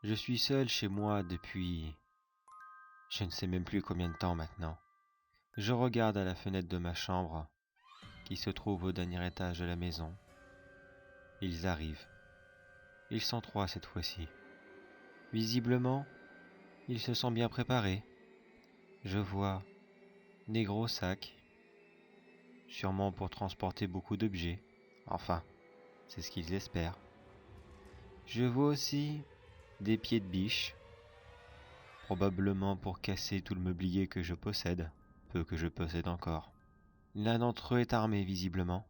Je suis seul chez moi depuis... je ne sais même plus combien de temps maintenant. Je regarde à la fenêtre de ma chambre, qui se trouve au dernier étage de la maison. Ils arrivent. Ils sont 3 cette fois-ci. Visiblement, ils se sont bien préparés. Je vois des gros sacs, sûrement pour transporter beaucoup d'objets. Enfin, c'est ce qu'ils espèrent. Je vois aussi des pieds de biche, probablement pour casser tout le mobilier que je possède, peu que je possède encore. L'un d'entre eux est armé visiblement.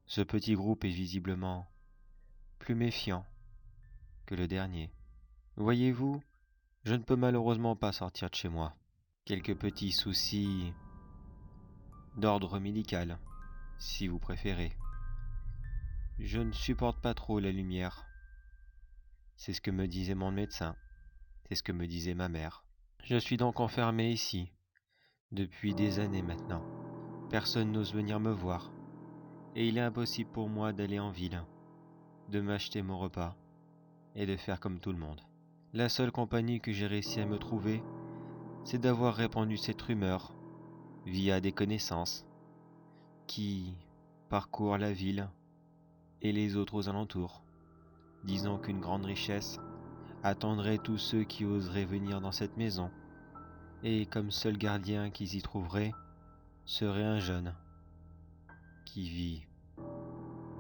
Ce petit groupe est visiblement plus méfiant que le dernier. Voyez-vous, je ne peux malheureusement pas sortir de chez moi. Quelques petits soucis d'ordre médical, si vous préférez. Je ne supporte pas trop la lumière. C'est ce que me disait mon médecin. C'est ce que me disait ma mère. Je suis donc enfermé ici, depuis des années maintenant. Personne n'ose venir me voir. Et il est impossible pour moi d'aller en ville, de m'acheter mon repas et de faire comme tout le monde. La seule compagnie que j'ai réussi à me trouver, c'est d'avoir répandu cette rumeur via des connaissances qui parcourent la ville et les autres aux alentours. Disons qu'une grande richesse attendrait tous ceux qui oseraient venir dans cette maison, et comme seul gardien qu'ils y trouveraient serait un jeune qui vit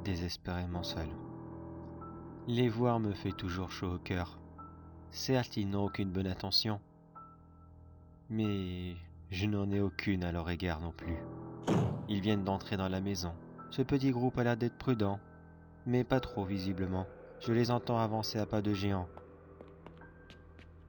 désespérément seul. Les voir me fait toujours chaud au cœur. Certes, ils n'ont aucune bonne intention, mais je n'en ai aucune à leur égard non plus. Ils viennent d'entrer dans la maison. Ce petit groupe a l'air d'être prudent, mais pas trop visiblement. Je les entends avancer à pas de géant.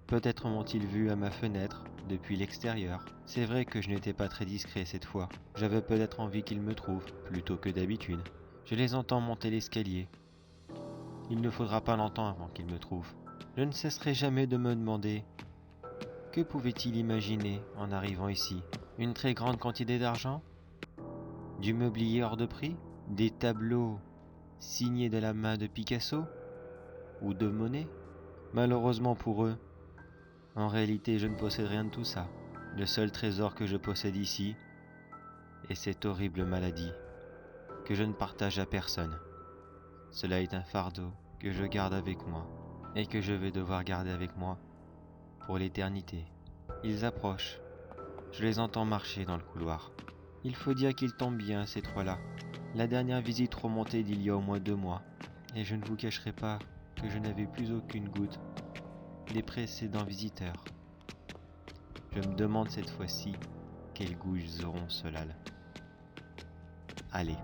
Peut-être m'ont-ils vu à ma fenêtre, depuis l'extérieur. C'est vrai que je n'étais pas très discret cette fois. J'avais peut-être envie qu'ils me trouvent, plutôt que d'habitude. Je les entends monter l'escalier. Il ne faudra pas longtemps avant qu'ils me trouvent. Je ne cesserai jamais de me demander que pouvait-il imaginer en arrivant ici. Une très grande quantité d'argent? Du mobilier hors de prix? Des tableaux signés de la main de Picasso? Ou de Monet? Malheureusement pour eux, en réalité je ne possède rien de tout ça. Le seul trésor que je possède ici est cette horrible maladie que je ne partage à personne. Cela est un fardeau que je garde avec moi et que je vais devoir garder avec moi pour l'éternité. Ils approchent. Je les entends marcher dans le couloir. Il faut dire qu'ils tombent bien, ces 3-là. La dernière visite remontait d'il y a au moins 2 mois, et je ne vous cacherai pas que je n'avais plus aucune goutte des précédents visiteurs. Je me demande cette fois-ci quel goût ils auront, ceux-là. Allez,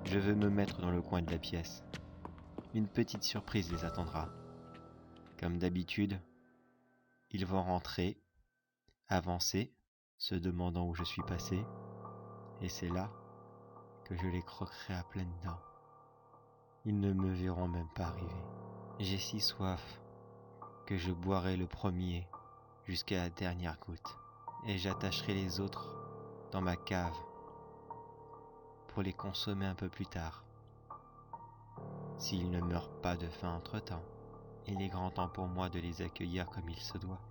je veux me mettre dans le coin de la pièce. Une petite surprise les attendra. Comme d'habitude, ils vont rentrer, avancer, se demandant où je suis passé, et c'est là que je les croquerai à pleines dents. Ils ne me verront même pas arriver. J'ai si soif que je boirai le premier jusqu'à la dernière goutte, et j'attacherai les autres dans ma cave pour les consommer un peu plus tard, s'ils ne meurent pas de faim entre-temps. Il est grand temps pour moi de les accueillir comme il se doit.